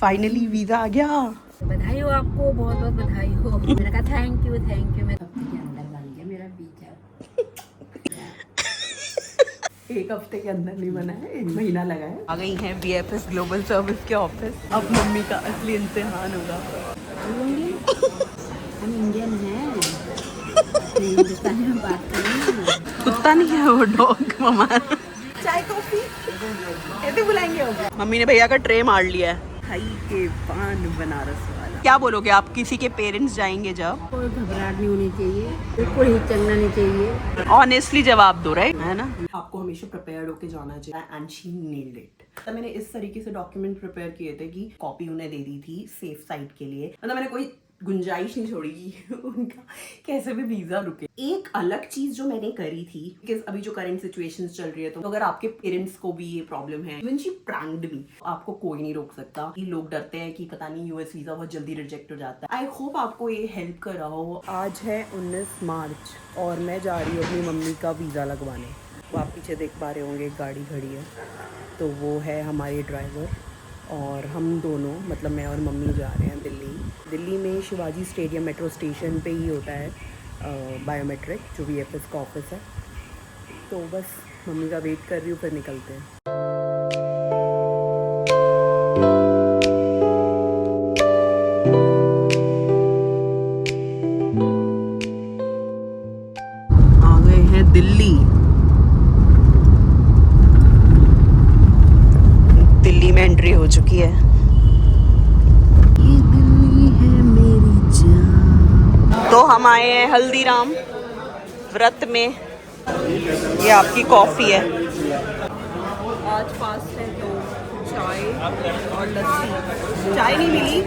Finally visa आ गया। बधाई हो आपको, बहुत बहुत बधाई हो। मैंने कहा थैंक यू मैं हफ्ते के अंदर बन गया मेरा वीजा। एक हफ्ते के अंदर नहीं बना है, 1 महीना लगा है। आ गई हैं BFS ग्लोबल सर्विस के ऑफिस। अब मम्मी का असली इम्तिहान होगा। हम इंडियन हैं, हिंदुस्तानी में बात करेंगे। कुत्ता नहीं है वो, डॉग हमारा। चाय कॉफी ऐसे बुलाएंगे हम। मम्मी ने भैया का ट्रे मार लिया है। भाई के पान बनारस वाला। क्या बोलोगे आप, किसी के पेरेंट्स जाएंगे जब? कोई घबराहट नहीं होनी चाहिए, बिल्कुल ही चलना नहीं चाहिए। ऑनेस्टली जवाब दो, राइट है ना। आपको हमेशा प्रिपेयर्ड होके जाना चाहिए एंड शी नेल्ड इट। तो मैंने इस तरीके से डॉक्यूमेंट प्रिपेयर किए थे कि कॉपी उन्हें दे दी थी सेफ साइड के लिए। मतलब मैंने कोई गुंजाइश नहीं छोड़ी कि उनका कैसे भी वीजा रुके। एक अलग चीज जो मैंने करी थी, बिकॉज अभी जो करंट सिचुएशंस चल रही है, तो अगर आपके पेरेंट्स को भी ये प्रॉब्लम है, इवन शी प्रैंक्ड मी, आपको कोई नहीं रोक सकता। कि लोग डरते हैं कि पता नहीं यूएस वीजा बहुत जल्दी रिजेक्ट हो जाता है। आई होप आपको ये हेल्प कर रहा हो। आज है 19 मार्च और मैं जा रही हूँ अपनी मम्मी का वीजा लगवाने। वो आप पीछे देख पा रहे होंगे, एक गाड़ी खड़ी है, तो वो है हमारे ड्राइवर। और हम दोनों, मतलब मैं और मम्मी जा रहे हैं दिल्ली में शिवाजी स्टेडियम मेट्रो स्टेशन पे ही होता है बायोमेट्रिक, जो VFS का ऑफिस है। तो बस मम्मी का वेट कर रही हूँ, फिर निकलते हैं। आ गए हैं दिल्ली में एंट्री हो चुकी है। ये दिल्ली है मेरी जान। तो हम आए हैं हल्दीराम व्रत में। ये आपकी कॉफी है। आज फास्ट है तो चाय और लस्सी। चाय नहीं मिली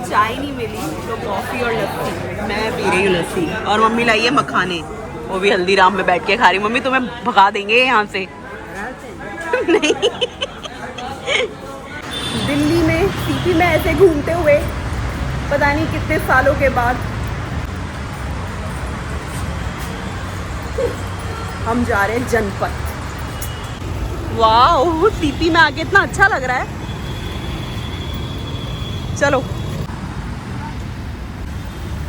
चाय नहीं मिली तो कॉफी और लस्सी। मैं पी रही हूँ लस्सी और मम्मी लाई है मखाने, वो भी हल्दीराम में बैठ के खा रही। मम्मी तुम्हें भगा देंगे यहाँ से। नहीं दिल्ली में सीपी में ऐसे घूमते हुए पता नहीं कितने सालों के बाद हम जा रहे हैं जनपथ। वाह, सीपी में आके इतना अच्छा लग रहा है। चलो,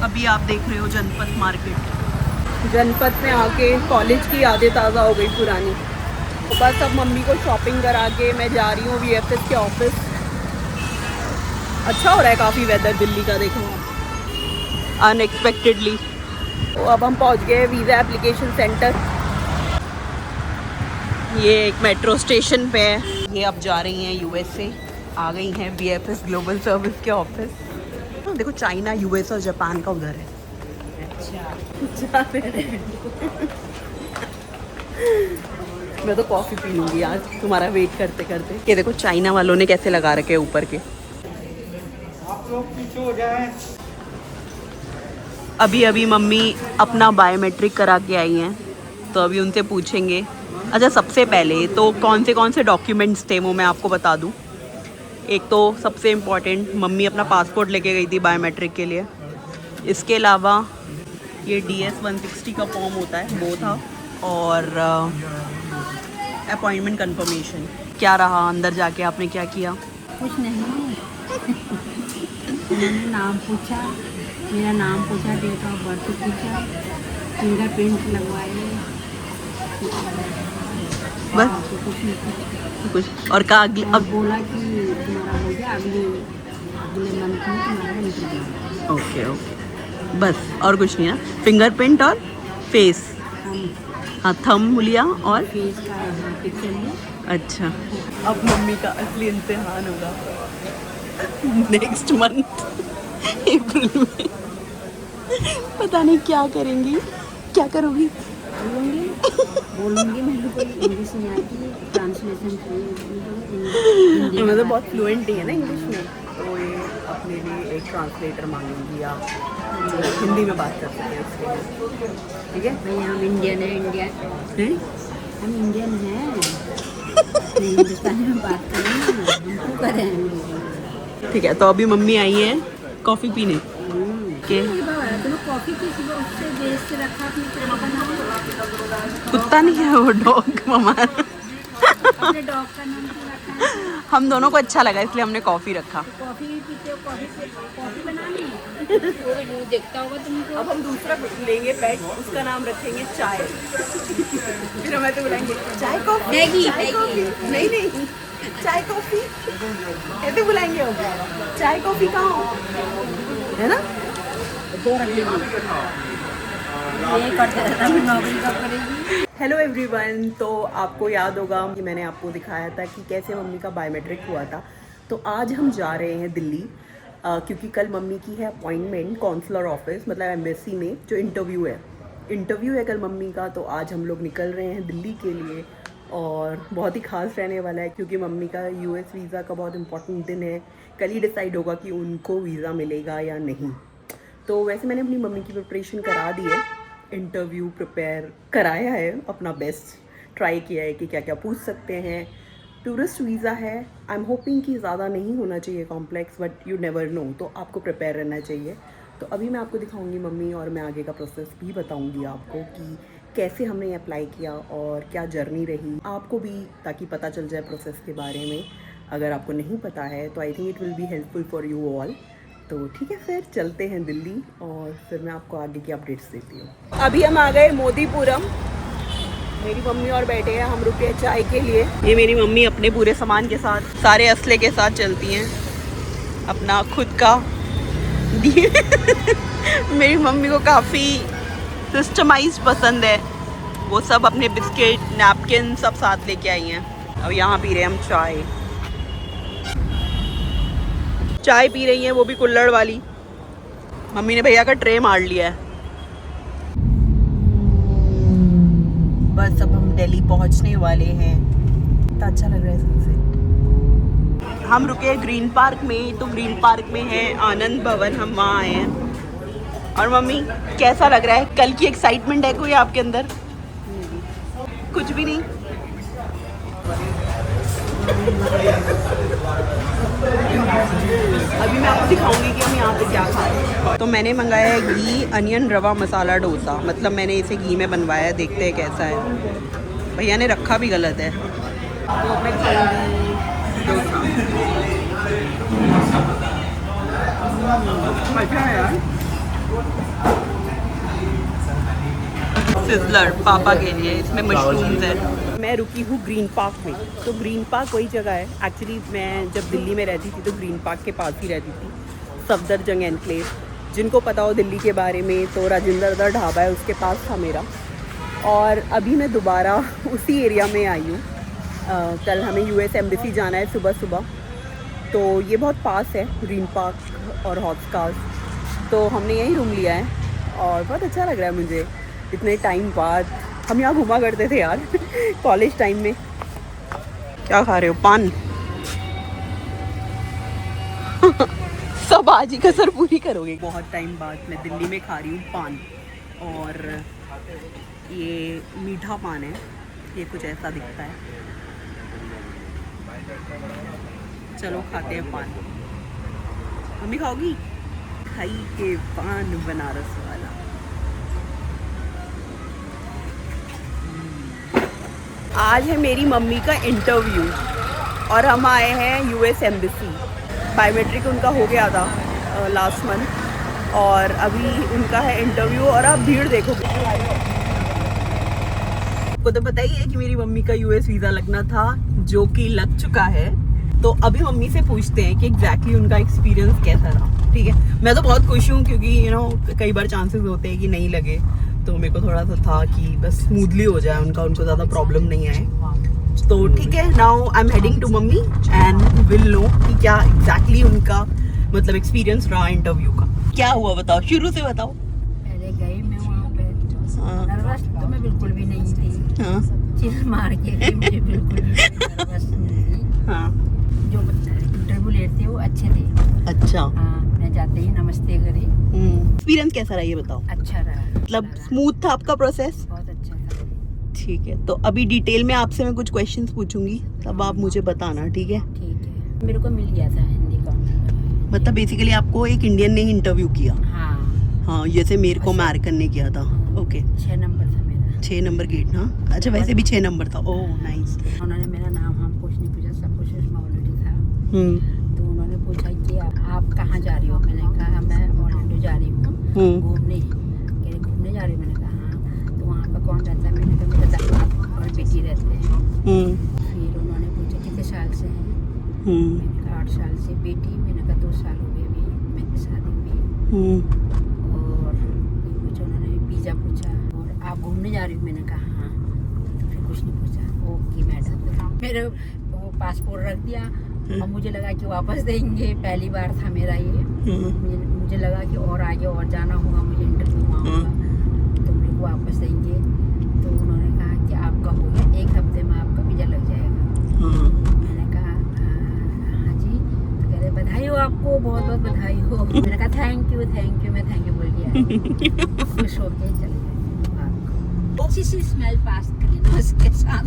अभी आप देख रहे हो जनपथ मार्केट। जनपथ में आके कॉलेज की यादें ताज़ा हो गई पुरानी। तो बस अब मम्मी को शॉपिंग करा के मैं जा रही हूँ VFS के ऑफिस। अच्छा हो रहा है काफ़ी वेदर दिल्ली का, देखो अनएक्सपेक्टेडली। तो अब हम पहुँच गए वीज़ा एप्लीकेशन सेंटर। ये एक मेट्रो स्टेशन पे है। ये अब जा रही हैं USA। आ गई हैं VFS ग्लोबल सर्विस के ऑफिस। देखो चाइना, US और जापान का उधर है। अच्छा मैं तो कॉफ़ी पी लूँगी आज तुम्हारा वेट करते करते। ये देखो चाइना वालों ने कैसे लगा रखे ऊपर के। आप लोग पीछे हो जाएं। अभी मम्मी अपना बायोमेट्रिक करा के आई हैं, तो अभी उनसे पूछेंगे। अच्छा, सबसे पहले तो कौन से डॉक्यूमेंट्स थे वो मैं आपको बता दूं। एक तो सबसे इम्पॉर्टेंट, मम्मी अपना पासपोर्ट लेके गई थी बायोमेट्रिक के लिए। इसके अलावा ये DS 160 का फॉर्म होता है, वो था। और अपॉइंटमेंट कंफर्मेशन। क्या रहा अंदर जाके, आपने क्या किया? कुछ नहीं उन्होंने नाम पूछा, मेरा नाम पूछा, डेट ऑफ बर्थ पूछा, फिंगरप्रिंट लगवाए, बस कुछ नहीं कुछ। और कहा अब बोला कि तुम्हारा हो गया, अगले मंथ में तुम्हारा इंटरव्यू। ओके बस, और कुछ नहीं ना। फिंगरप्रिंट और फेस, हाँ थंब लिया और फेस का यहाँ पिक्चर लिया। अच्छा, अब मम्मी का असली इम्तिहान होगा नेक्स्ट मंथ अप्रैल में। पता नहीं क्या करेंगी, क्या करोगी? बोलूँगी मेरे को इंग्लिश नहीं आती, ट्रांसलेशन चाहिए। मतलब बहुत फ्लुएंट ही है ना इंग्लिश में, तो ये अपने लिए एक ट्रांसलेटर मांगेंगी आप जो हिंदी में बात कर सकें उसके। ठीक है भाई, हम इंडियन है, हम इंडियन हैं, हिंदुस्तानी में बात करेंगे, हमको करें। ठीक है, तो अभी मम्मी आई है कॉफ़ी पीने के। कॉफी की सुबह उससे बेच के रखा अपने। कुत्ता नहीं है वो, डॉग हमारा। अपने डॉग का नाम क्यों रखा है? हम दोनों को अच्छा लगा इसलिए हमने कॉफ़ी रखा। कॉफी भी पीते हो, कॉफी बनानी है। वो देखता होगा तुमको। अब हम दूसरा लेंगे पेट, उसका नाम रखेंगे चाय। फिर हमें तो बुलाएंगे चाय कॉफी, मैगी, चाय कॉफी। नहीं नहीं, चाय कॉफी ऐसे बुलाएंगे हम। चाय कॉफी कहाँ हो, है ना? दो रख लीजिए। ये करते रहता हूँ, नौकरी कब करेगी? हेलो एवरीवन, तो आपको याद होगा कि मैंने आपको दिखाया था कि कैसे मम्मी का बायोमेट्रिक हुआ था। तो आज हम जा रहे हैं दिल्ली, क्योंकि कल मम्मी की है अपॉइंटमेंट कॉन्सुलर ऑफिस, मतलब एम्बेसी में जो इंटरव्यू है कल मम्मी का। तो आज हम लोग निकल रहे हैं दिल्ली के लिए और बहुत ही खास रहने वाला है, क्योंकि मम्मी का यूएस वीज़ा का बहुत इंपॉर्टेंट दिन है। कल ही डिसाइड होगा कि उनको वीज़ा मिलेगा या नहीं। तो वैसे मैंने अपनी मम्मी की प्रिपरेशन करा दी है, इंटरव्यू प्रिपेयर कराया है, अपना बेस्ट ट्राई किया है कि क्या क्या पूछ सकते हैं। टूरिस्ट वीज़ा है, आई एम होपिंग कि ज़्यादा नहीं होना चाहिए complex, but you never know, तो आपको प्रिपेयर रहना चाहिए। तो अभी मैं आपको दिखाऊंगी मम्मी, और मैं आगे का प्रोसेस भी बताऊंगी आपको कि कैसे हमने अप्लाई किया और क्या जर्नी रही आपको भी, ताकि पता चल जाए प्रोसेस के बारे में। अगर आपको नहीं पता है तो I think it will be helpful for you all. तो ठीक है, फिर चलते हैं दिल्ली और फिर मैं आपको आगे की अपडेट्स देती हूँ। अभी हम आ गए मोदीपुरम, मेरी मम्मी और बैठे हैं, हम रुके हैं चाय के लिए। ये मेरी मम्मी अपने पूरे सामान के साथ, सारे असले के साथ चलती हैं, अपना खुद का मेरी मम्मी को काफ़ी सिस्टमाइज पसंद है, वो सब अपने बिस्किट नैपकिन सब साथ लेके आई हैं। अब यहाँ पी रहे हैं हम चाय पी रही हैं, वो भी कुल्हड़ वाली। मम्मी ने भैया का ट्रे मार लिया है। बस अब हम दिल्ली पहुंचने वाले हैं। कितना अच्छा लग रहा है सनसेट। हम रुके हैं ग्रीन पार्क में, तो ग्रीन पार्क में है आनंद भवन, हम वहाँ आए हैं। और मम्मी कैसा लग रहा है? कल की एक्साइटमेंट है कोई आपके अंदर? कुछ भी नहीं। अभी मैं आपको दिखाऊंगी कि हम यहाँ पे क्या खा रहे हैं। तो मैंने मंगाया है घी अनियन रवा मसाला डोसा, मतलब मैंने इसे घी में बनवाया है, देखते हैं कैसा है। भैया ने रखा भी गलत है। तो मैं खाऊंगी डोसा। मजा है यार। सिज़लर पापा के लिए, इसमें मशरूम्स है। मैं रुकी हूँ ग्रीन पार्क में। तो ग्रीन पार्क वही जगह है, एक्चुअली मैं जब दिल्ली में रहती थी तो ग्रीन पार्क के पास ही रहती थी, सफदरजंग एनक्लेव। जिनको पता हो दिल्ली के बारे में तो राजेंद्र दा ढाबा है, उसके पास था मेरा। और अभी मैं दोबारा उसी एरिया में आई हूँ। कल हमें यूएस एम्बेसी जाना है सुबह सुबह, तो ये बहुत पास है ग्रीन पार्क और हॉटस्टार्स। तो हमने यहीं रूम लिया है और बहुत अच्छा लग रहा है मुझे। इतने टाइम बाद हम यहाँ घुमा करते थे यार कॉलेज टाइम में। क्या खा रहे हो? पान? सब आज ही कसर पूरी करोगे। बहुत टाइम बाद मैं दिल्ली में खा रही हूँ पान, और ये मीठा पान है, ये कुछ ऐसा दिखता है। चलो खाते हैं पान। मम्मी खाओगी? खाई के पान बनारस वाला। आज है मेरी मम्मी का इंटरव्यू और हम आए हैं यूएस एम्बेसी। बायोमेट्रिक उनका हो गया था लास्ट मंथ, और अभी उनका है इंटरव्यू। और आप भीड़ देखो, आपको तो पता ही है कि मेरी मम्मी का यूएस वीज़ा लगना था, जो कि लग चुका है। तो अभी मम्मी से पूछते हैं कि एग्जैक्टली उनका एक्सपीरियंस कैसा रहा। ठीक है, मैं तो बहुत खुश हूँ, क्योंकि कई बार चांसेस होते हैं कि नहीं लगे, तो मेरे को थोड़ा सा था कि बस स्मूथली हो जाए उनको ज़्यादा प्रॉब्लम नहीं आए। तो ठीक है, now I am heading to mummy and will know कि क्या एग्जैक्टली उनका मतलब एक्सपीरियंस रहा इंटरव्यू का। क्या हुआ बताओ, शुरू से बताओ। पहले गई मैं वहाँ पे, नर्वस तो मैं बिल्कुल भी नहीं थी। हाँ चिल मार के गई, मुझे बिल्कुल भी नर्वस नहीं थी। हाँ, जो इंटरव्यू लेते थे वो अच्छे थे। अच्छा। हाँ, मैं जाते ही नमस्ते करी। एक्सपीरियंस कैसा रहा ये बताओ। अच्छा रहा, मतलब स्मूथ था आपका प्रोसेस? बहुत अच्छा था। ठीक है, तो अभी डिटेल में आपसे मैं कुछ क्वेश्चंस पूछूंगी, तब आप मुझे बताना, ठीक है? ठीक है, मेरे को मिल गया था हिंदी का। मतलब बेसिकली आपको एक इंडियन ने ही इंटरव्यू किया? हाँ हाँ, जैसे मेरे को अमेरिकन ने किया था। ओके, 6 नंबर था मेरा। 6 नंबर गेट ना। अच्छा वैसे भी 6 नंबर था। Oh nice. उन्होंने मेरा नाम हम कुछ नहीं पूछा, सब कुछ उसमें ऑलरेडी था। हम्म तो उन्होंने पूछा कि आप कहाँ जा रही हो? मैंने कहा मैं ऑर्लैंडो जा रही हूँ घूमने। कह रहे घूमने जा रही हो? मैंने कहा हाँ। तो वहाँ पर कौन रहता है? मैंने कहा मेरा दादा और बेटी रहते हैं। फिर उन्होंने पूछा कितने साल से हैं? मैंने कहा 8 साल से। बेटी? मैंने कहा 2 साल हो गए अभी मेरी शादी में। और ये पूछा उन्होंने, वीज़ा पूछा और आप घूमने जा रही हो? मैंने कहा हाँ। तो फिर कुछ नहीं पूछा। Okay madam. फिर वो पासपोर्ट रख दिया और मुझे लगा कि वापस देंगे। पहली बार था मेरा ये। मुझे लगा कि और आगे और जाना होगा, मुझे इंटरव्यू वहाँ होगा तो मेरे को वापस देंगे। तो उन्होंने कहा कि आपका हो गया, 1 हफ्ते में आपका वीज़ा लग जाएगा। मैंने कहा हाँ जी। तो कह रहे बधाई हो आपको, बहुत बहुत बधाई हो। मैंने कहा थैंक यू। मैं थैंक यू बोल दिया। खुश हो के चले गए। अच्छी सी स्मेल पास करी ना उसके साथ।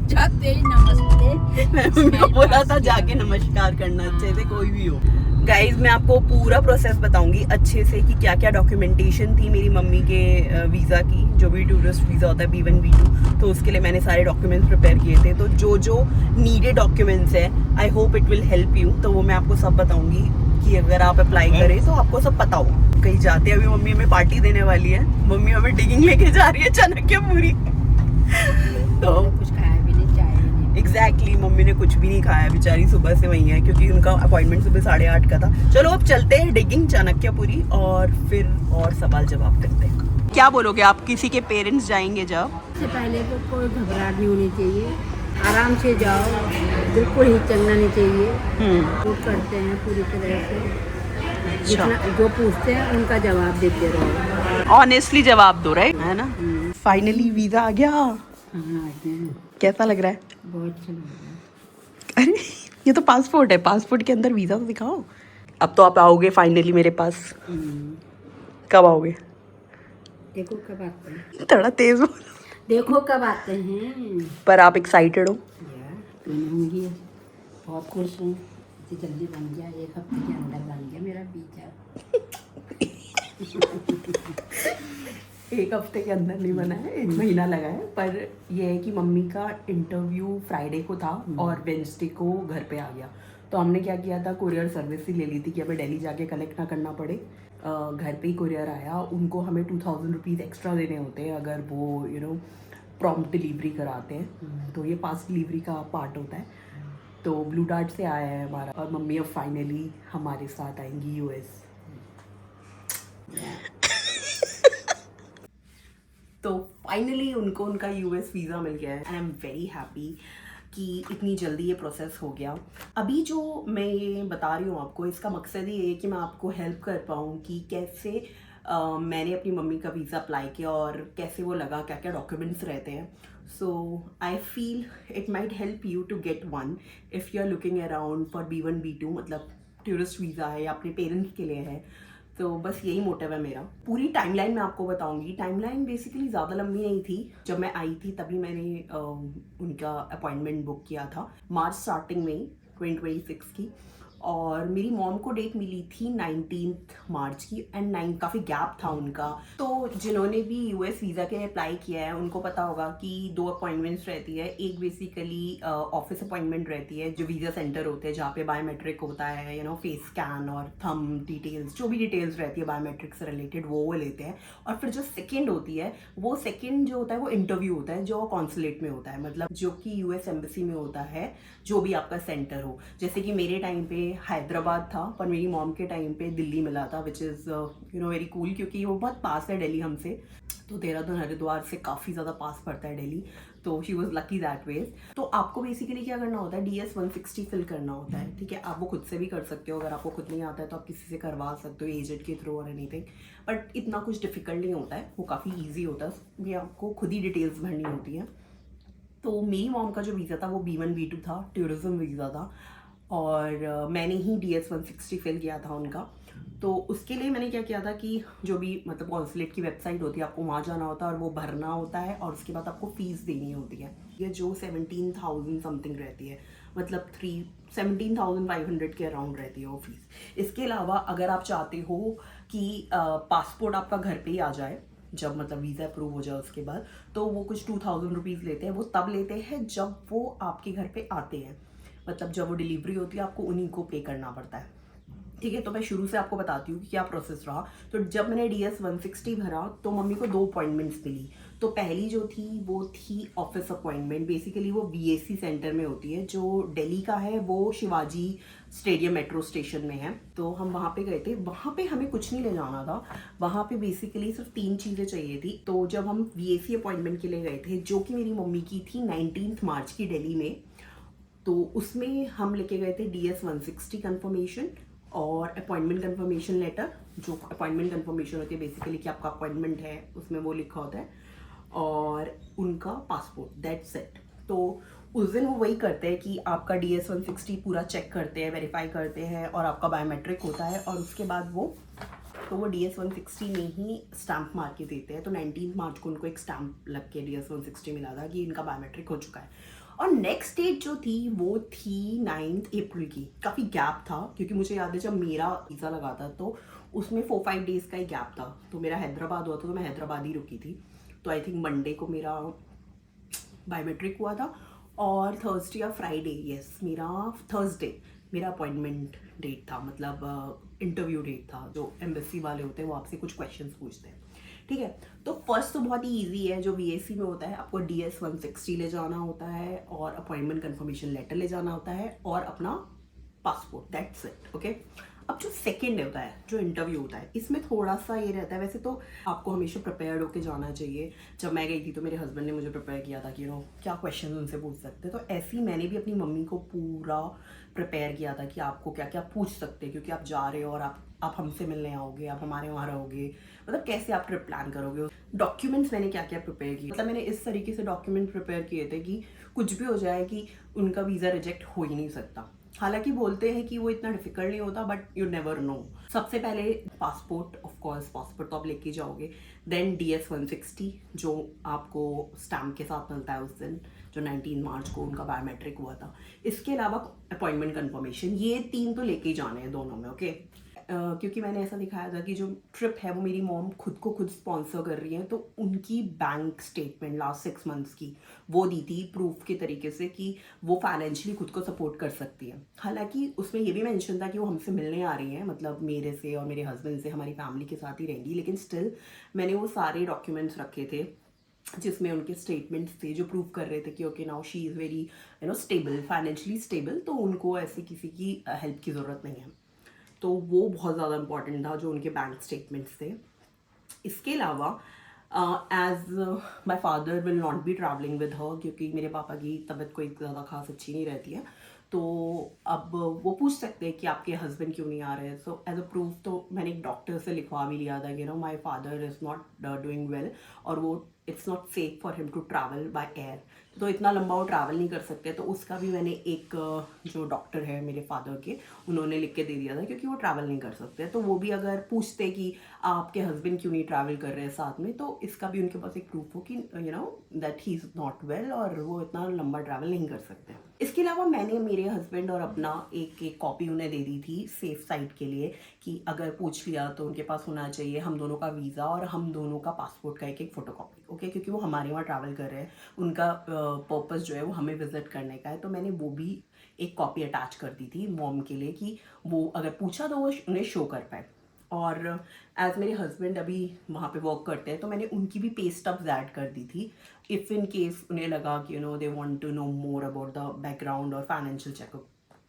जाते ही नमस्ते। मैं बोला था जाके नमस्कार करना चाहिए कोई भी हो। गाइज मैं आपको पूरा प्रोसेस बताऊंगी अच्छे से कि क्या क्या डॉक्यूमेंटेशन थी मेरी मम्मी के वीज़ा की, जो भी टूरिस्ट वीज़ा होता है B1 B2। तो उसके लिए मैंने सारे डॉक्यूमेंट्स प्रिपेयर किए थे। तो जो जो नीडेड डॉक्यूमेंट्स है I hope it will help you. तो वो मैं आपको सब बताऊंगी कि अगर आप अप्लाई करें तो आपको सब पता हो। कहीं जाते अभी मम्मी हमें पार्टी देने वाली है। मम्मी हमें डिगिंग लेके जा रही है चाणक्यपुरी। तो कुछ खाया भी नहीं, चाय भी नहीं। एग्जैक्टली मम्मी ने कुछ भी नहीं खाया, बेचारी सुबह से वही है क्योंकि उनका अपॉइंटमेंट सुबह 8:30 का था। चलो अब चलते हैं डिगिंग चाणक्यपुरी और फिर और सवाल जवाब करते हैं। क्या बोलोगे आप किसी के पेरेंट्स जाएंगे जब? इससे पहले तो कोई घबराहट नहीं होनी चाहिए, आराम से जाओ, बिल्कुल हिचकना नहीं चाहिए। जो करते हैं पूरी तरह से, जितना जो पूछते हैं उनका जवाब देते रहो। ऑनेस्टली जवाब दो, राइट है ना। फाइनली वीजा आ गया। कैसा लग रहा है? बहुत अच्छा लग रहा है। अरे ये तो पासपोर्ट है, पासपोर्ट के अंदर वीजा तो दिखाओ। अब तो आप आओगे फाइनली मेरे पास। कब आओगे? देखो कब आते हैं। थोड़ा तेज बोलो। देखो कब आते हैं। पर आप एक्साइटेड हो? यार मैं होंगी, बहुत खुश हूँ। इतनी जल्दी बन गया, 1 हफ्ते के अंदर बन गया मेरा वीजा। 1 हफ्ते के अंदर नहीं बना है, 1 महीना लगा है। पर यह है कि मम्मी का इंटरव्यू फ्राइडे को था और वेंसडे को घर पे आ गया। तो हमने क्या किया था, कुरियर सर्विस ही ले ली थी कि हमें दिल्ली जाके कलेक्ट ना करना पड़े। घर पे ही कुरियर आया। उनको हमें 2000 रुपीज़ एक्स्ट्रा देने होते हैं अगर वो प्रॉम्प्ट डिलीवरी कराते हैं। तो ये फास्ट डिलीवरी का पार्ट होता है। तो ब्लू डार्ट से आया है हमारा और मम्मी अब फाइनली हमारे साथ आएंगी US। तो फाइनली उनको उनका US वीज़ा मिल गया है and I am very happy कि इतनी जल्दी ये प्रोसेस हो गया। अभी जो मैं ये बता रही हूँ आपको, इसका मकसद ये है कि मैं आपको हेल्प कर पाऊँ कि कैसे मैंने अपनी मम्मी का वीज़ा अप्लाई किया और कैसे वो लगा, क्या क्या डॉक्यूमेंट्स रहते हैं। So I feel it might help you to get one if you are looking around for B1 B2, मतलब टूरिस्ट वीज़ा है या अपने पेरेंट्स के लिए है। तो बस यही मोटिव है मेरा। पूरी टाइमलाइन मैं आपको बताऊंगी। टाइमलाइन बेसिकली ज़्यादा लंबी नहीं थी। जब मैं आई थी तभी मैंने उनका अपॉइंटमेंट बुक किया था मार्च स्टार्टिंग में 2026 की। और मेरी मॉम को डेट मिली थी 19 मार्च की एंड 9 काफ़ी गैप था उनका। तो जिन्होंने भी US वीज़ा के लिए अप्लाई किया है उनको पता होगा कि 2 अपॉइंटमेंट्स रहती है। एक बेसिकली ऑफिस अपॉइंटमेंट रहती है जो वीज़ा सेंटर होते हैं जहाँ पे बायोमेट्रिक होता है, फेस स्कैन और थंब डिटेल्स, जो भी डिटेल्स रहती है बायोमेट्रिक से रिलेटेड वो लेते हैं। और फिर जो सेकेंड होती है, वो सेकेंड जो होता है वो इंटरव्यू होता है जो कॉन्सुलेट में होता है, मतलब जो कि US एम्बेसी में होता है, जो भी आपका सेंटर हो। जैसे कि मेरे टाइम पे हैदराबाद था पर मेरी मॉम के टाइम पे दिल्ली मिला था, विच इज़ वेरी कूल क्योंकि वो बहुत पास है दिल्ली हमसे। तो देहरादून हरिद्वार से काफ़ी ज़्यादा पास पड़ता है दिल्ली। तो she was lucky that way. तो आपको बेसिकली क्या करना होता है, DS 160 फिल करना होता है। ठीक है, आप वो खुद से भी कर सकते हो। अगर आपको खुद नहीं आता है तो आप किसी से करवा सकते हो, एजेंट के थ्रू और एनीथिंग। बट इतना कुछ डिफिकल्ट नहीं होता है, वो काफ़ी ईजी होता है। ये आपको खुद ही डिटेल्स भरनी होती है। तो मेरी मॉम का जो वीज़ा था वो B1 B2 था, टूरिज्म वीज़ा था। और मैंने ही DS 160 फिल किया था उनका। तो उसके लिए मैंने क्या किया था कि जो भी मतलब कॉन्सुलेट की वेबसाइट होती है, आपको वहाँ जाना होता है और वो भरना होता है और उसके बाद आपको फ़ीस देनी होती है। ये जो 17,000 समथिंग रहती है, मतलब 17,500 के अराउंड रहती है वो फीस। इसके अलावा अगर आप चाहते हो कि पासपोर्ट आपका घर पे ही आ जाए, जब मतलब वीज़ा अप्रूव हो जाए उसके बाद, तो वो कुछ 2000 रुपीज़ लेते हैं। वो तब लेते हैं जब वो आपके घर पे आते हैं, मतलब जब वो डिलीवरी होती है आपको उन्हीं को पे करना पड़ता है। ठीक है, तो मैं शुरू से आपको बताती हूँ कि क्या प्रोसेस रहा। तो जब मैंने DS 160 भरा तो मम्मी को 2 अपॉइंटमेंट्स मिली। तो पहली जो थी वो थी ऑफिस अपॉइंटमेंट। बेसिकली वो VAC सेंटर में होती है, जो दिल्ली का है, वो शिवाजी स्टेडियम मेट्रो स्टेशन में है। तो हम वहाँ पे गए थे। वहाँ पे हमें कुछ नहीं ले जाना था, वहाँ पे बेसिकली सिर्फ 3 चीज़ें चाहिए थी। तो जब हम VAC अपॉइंटमेंट के लिए गए थे, जो कि मेरी मम्मी की थी 19 मार्च की दिल्ली में, तो उसमें हम लेके गए थे DS 160 कन्फर्मेशन और अपॉइंटमेंट कन्फर्मेशन लेटर। जो अपॉइंटमेंट कन्फर्मेशन होती है बेसिकली कि आपका अपॉइंटमेंट है, उसमें वो लिखा होता है, और उनका पासपोर्ट, दैट्स इट। तो उस दिन वो वही करते हैं कि आपका DS 160 पूरा चेक करते हैं, वेरीफाई करते हैं, और आपका बायोमेट्रिक होता है, और उसके बाद वो DS 160 में ही स्टैंप मार के देते हैं। तो 19 मार्च को उनको एक स्टैंप लग के DS 160 मिला था कि इनका बायोमेट्रिक हो चुका है। और नेक्स्ट डेट जो थी वो थी 9 अप्रैल की। काफ़ी गैप था, क्योंकि मुझे याद है जब मेरा वीज़ा लगा था तो उसमें 4-5 डेज़ का ही गैप था। तो मेरा हैदराबाद हुआ था, तो मैं हैदराबाद ही रुकी थी। तो आई थिंक मंडे को मेरा बायोमेट्रिक हुआ था, और थर्सडे या फ्राइडे, यस मेरा थर्सडे मेरा अपॉइंटमेंट डेट था, मतलब इंटरव्यू डेट था। जो एम्बेसी वाले होते हैं वो आपसे कुछ क्वेश्चंस पूछते हैं। ठीक है, तो फर्स्ट तो बहुत ही इजी है। जो VAC में होता है, आपको DS 160 ले जाना होता है, और अपॉइंटमेंट कन्फर्मेशन लेटर ले जाना होता है, और अपना पासपोर्ट, दैट्स इट। ओके, अब जो सेकंड होता है, जो इंटरव्यू होता है, इसमें थोड़ा सा ये रहता है। वैसे तो आपको हमेशा प्रिपेयर्ड होके जाना चाहिए। जब मैं गई थी तो मेरे हस्बैंड ने मुझे प्रिपेयर किया था कि क्या क्वेश्चन उनसे पूछ सकते हैं। तो ऐसे ही मैंने भी अपनी मम्मी को पूरा प्रिपेयर किया था कि आपको क्या क्या पूछ सकते हैं, क्योंकि आप जा रहे हो और आप हमसे मिलने आओगे, आप हमारे वहाँ रहोगे, मतलब कैसे आप ट्रिप प्लान करोगे। डॉक्यूमेंट्स मैंने क्या क्या प्रिपेयर किए, मतलब मैंने इस तरीके से डॉक्यूमेंट प्रिपेयर किए थे कि कुछ भी हो जाए कि उनका वीज़ा रिजेक्ट हो ही नहीं सकता। हालांकि बोलते हैं कि वो इतना डिफिकल्ट नहीं होता, बट यू नेवर नो। सबसे पहले पासपोर्ट, ऑफ कोर्स पासपोर्ट तो आप लेके जाओगे। देन DS 160 जो आपको स्टैम्प के साथ मिलता है उस दिन, जो 19 मार्च को उनका बायोमेट्रिक हुआ था। इसके अलावा अपॉइंटमेंट कन्फर्मेशन, ये 3 तो लेके ही जाने हैं दोनों में। ओके, क्योंकि मैंने ऐसा दिखाया था कि जो ट्रिप है वो मेरी मॉम खुद को खुद स्पॉन्सर कर रही है, तो उनकी बैंक स्टेटमेंट लास्ट 6 मंथ्स की वो दी थी प्रूफ के तरीके से कि वो फाइनेंशियली खुद को सपोर्ट कर सकती है। हालांकि उसमें ये भी मेंशन था कि वो हमसे मिलने आ रही हैं, मतलब मेरे से और मेरे हस्बैंड से, हमारी फैमिली के साथ ही रहेंगी, लेकिन स्टिल मैंने वो सारे डॉक्यूमेंट्स रखे थे जिसमें उनके स्टेटमेंट्स थे जो प्रूव कर रहे थे कि okay now she is very stable, financially stable, तो उनको ऐसे किसी की हेल्प की ज़रूरत नहीं है। तो वो बहुत ज़्यादा इंपॉर्टेंट था, जो उनके बैंक स्टेटमेंट्स थे। इसके अलावा as my father will not be travelling with her, क्योंकि मेरे पापा की तबीयत कोई ज़्यादा खास अच्छी नहीं रहती है, तो अब वो पूछ सकते हैं कि आपके हस्बैंड क्यों नहीं आ रहे हैं। सो एज अ प्रूफ तो मैंने एक डॉक्टर से लिखवा भी लिया था कि my father is not doing well, और वो it's not safe for him to travel by air, तो इतना लंबा वो ट्रैवल नहीं कर सकते। तो उसका भी मैंने एक जो डॉक्टर है मेरे फादर के, उन्होंने लिख के दे दिया था, क्योंकि वो ट्रैवल नहीं कर सकते। तो वो भी अगर पूछते कि आपके हस्बैंड क्यों नहीं ट्रैवल कर रहे हैं साथ में, तो इसका भी उनके पास एक प्रूफ हो कि that he is not well, और वो इतना लंबा ट्रैवल नहीं कर सकते। इसके अलावा मैंने मेरे हस्बैंड और अपना एक कॉपी उन्हें दे दी थी सेफ साइड के लिए, कि अगर पूछ लिया तो उनके पास होना चाहिए हम दोनों का वीज़ा और हम दोनों का पासपोर्ट का एक फ़ोटो कॉपी। ओके, क्योंकि वो हमारे वहाँ ट्रैवल कर रहे हैं, उनका पर्पस जो है वो हमें विजिट करने का है। तो मैंने वो भी एक कॉपी अटैच कर दी थी मॉम के लिए, कि वो अगर पूछा तो वो उन्हें शो कर पाए। और एज मेरे हस्बैंड अभी वहाँ पे वर्क करते हैं, तो मैंने उनकी भी पे स्टब्स ऐड कर दी थी, इफ़ इन केस उन्हें लगा कि they want to know more about the background और फाइनेंशियल चेकअप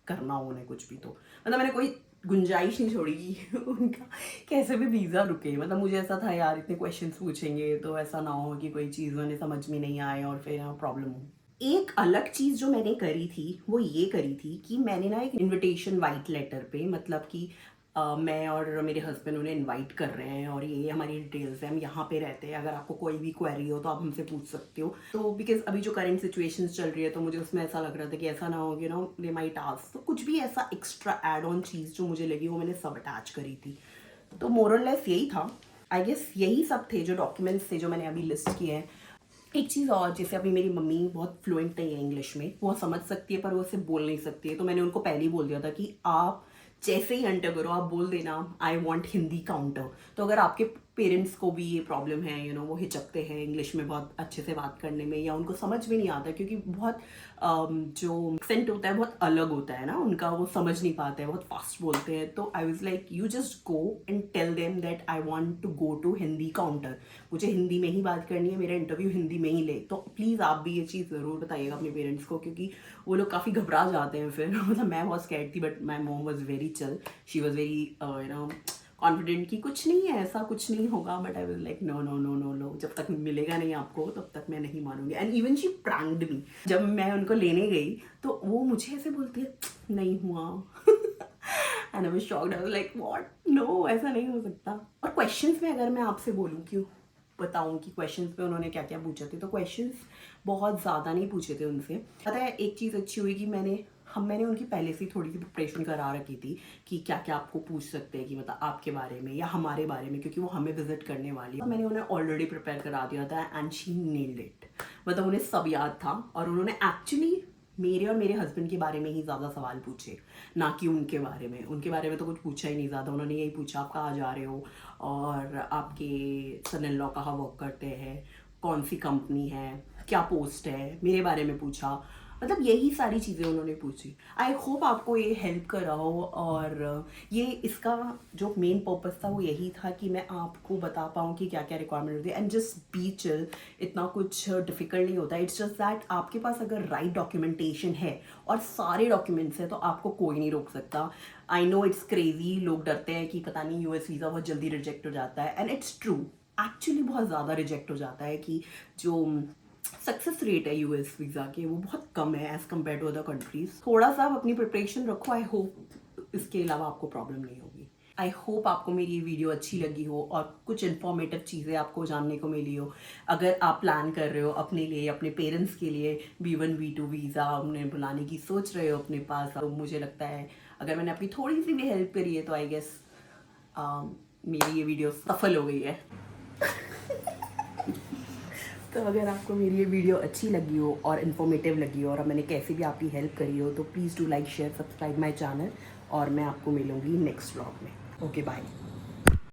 करना हो उन्हें कुछ भी। तो मतलब मैंने कोई गुंजाइश नहीं छोड़ी कि उनका कैसे भी वीज़ा रुके। मतलब मुझे ऐसा था यार इतने क्वेश्चंस पूछेंगे तो ऐसा ना हो कि कोई चीज़ उन्हें समझ में नहीं आए और फिर प्रॉब्लम हो। एक अलग चीज़ जो मैंने करी थी वो ये करी थी कि मैंने ना एक इनविटेशन वाइट लेटर पे, मतलब कि मैं और मेरे हस्बैंड उन्हें इनवाइट कर रहे हैं और ये हमारी डिटेल्स हैं, हम यहाँ पे रहते हैं, अगर आपको कोई भी क्वेरी हो तो आप हमसे पूछ सकते हो। तो बिकॉज अभी जो करंट सिचुएशंस चल रही है, तो मुझे उसमें ऐसा लग रहा था कि ऐसा ना हो कि दे माइट आस्क, तो कुछ भी ऐसा एक्स्ट्रा एड ऑन चीज़ जो मुझे लगी वो मैंने सब अटैच करी थी। तो मोर और लेस यही था, आई गेस यही सब थे जो डॉक्यूमेंट्स थे जो मैंने अभी लिस्ट किए हैं। एक चीज़ और, जैसे अभी मेरी मम्मी बहुत फ्लुएंट नहीं है इंग्लिश में, वो समझ सकती है पर वो उसे बोल नहीं सकती है, तो मैंने उनको पहले ही बोल दिया था कि आप जैसे ही एंटर करो आप बोल देना आई वांट हिंदी काउंटर। तो अगर आपके पेरेंट्स को भी ये प्रॉब्लम है, यू नो, वो हिचकते हैं इंग्लिश में बहुत अच्छे से बात करने में, या उनको समझ में नहीं आता क्योंकि बहुत जो एक्सेंट होता है बहुत अलग होता है ना उनका, वो समझ नहीं पाते हैं, बहुत फास्ट बोलते हैं। तो I was like you just go and tell them that I want to go to Hindi counter, मुझे हिंदी में ही बात करनी है, मेरा इंटरव्यू हिंदी में ही ले। तो प्लीज़ आप भी ये चीज़ ज़रूर बताइएगा अपने पेरेंट्स को, क्योंकि वो लोग काफ़ी घबरा जाते हैं फिर। मतलब मैं बहुत स्कैर्ड थी but my mom was very chill, she was very you know confident कि कुछ नहीं है, ऐसा कुछ नहीं होगा। But I was like no no no no no, जब तक मिलेगा नहीं आपको तब तक मैं नहीं मानूंगी। And even she pranked me, जब मैं उनको लेने गई तो वो मुझे ऐसे बोलती है नहीं हुआ। And I was shocked, I was like what, no ऐसा नहीं हो सकता। और क्वेश्चंस में अगर मैं आपसे बोलूँ, क्यों बताऊँ कि क्वेश्चंस पे उन्होंने क्या क्या पूछे थे, तो क्वेश्चंस बहुत ज़्यादा नहीं पूछे थे उनसे। पता है एक चीज़ अच्छी हुई कि मैंने उनकी पहले से ही थोड़ी सी प्रिपरेशन करा रखी थी कि क्या क्या आपको पूछ सकते हैं, कि मतलब आपके बारे में या हमारे बारे में, क्योंकि वो हमें विजिट करने वाली है। तो मैंने उन्हें ऑलरेडी प्रिपेयर करा दिया था एंड शी नेल्ड इट। मतलब उन्हें सब याद था और उन्होंने एक्चुअली मेरे और मेरे हस्बैंड के बारे में ही ज़्यादा सवाल पूछे, ना कि उनके बारे में। उनके बारे में तो कुछ पूछा ही नहीं ज़्यादा, उन्होंने यही पूछा आप कहाँ जा रहे हो और आपके सन इन लॉ कहाँ वर्क करते हैं, कौन सी कंपनी है, क्या पोस्ट है, मेरे बारे में पूछा। मतलब यही सारी चीज़ें उन्होंने पूछी। आई होप आपको ये हेल्प कर रहा हो, और ये इसका जो मेन पर्पस था वो यही था कि मैं आपको बता पाऊँ कि क्या क्या रिक्वायरमेंट होती है। एंड जस्ट बी चिल, इतना कुछ डिफिकल्ट नहीं होता। इट्स जस्ट दैट आपके पास अगर राइट डॉक्यूमेंटेशन है और सारे डॉक्यूमेंट्स हैं तो आपको कोई नहीं रोक सकता। आई नो इट्स क्रेजी, लोग डरते हैं कि पता नहीं यूएस वीज़ा बहुत जल्दी रिजेक्ट हो जाता है, एंड इट्स ट्रू, एक्चुअली बहुत ज़्यादा रिजेक्ट हो जाता है, कि जो सक्सेस रेट है यूएस वीज़ा के वो बहुत कम है as compare to other countries. थोड़ा सा आप अपनी प्रिपरेशन रखो, आई होप इसके अलावा आपको प्रॉब्लम नहीं होगी। आई होप आपको मेरी ये वीडियो अच्छी लगी हो और कुछ इन्फॉर्मेटिव चीज़ें आपको जानने को मिली हो। अगर आप प्लान कर रहे हो अपने लिए, अपने पेरेंट्स के लिए B1 B2 वीज़ा उन्हें बुलाने की सोच रहे हो अपने पास, तो मुझे लगता है अगर मैंने आपकी थोड़ी सी भी हेल्प करी है तो आई गेस मेरी ये वीडियो सफल हो गई है। तो अगर आपको मेरी ये वीडियो अच्छी लगी हो और इन्फॉर्मेटिव लगी हो और मैंने कैसे भी आपकी हेल्प करी हो, तो please do like share subscribe my channel, और मैं आपको मिलूँगी नेक्स्ट व्लॉग में। Okay bye.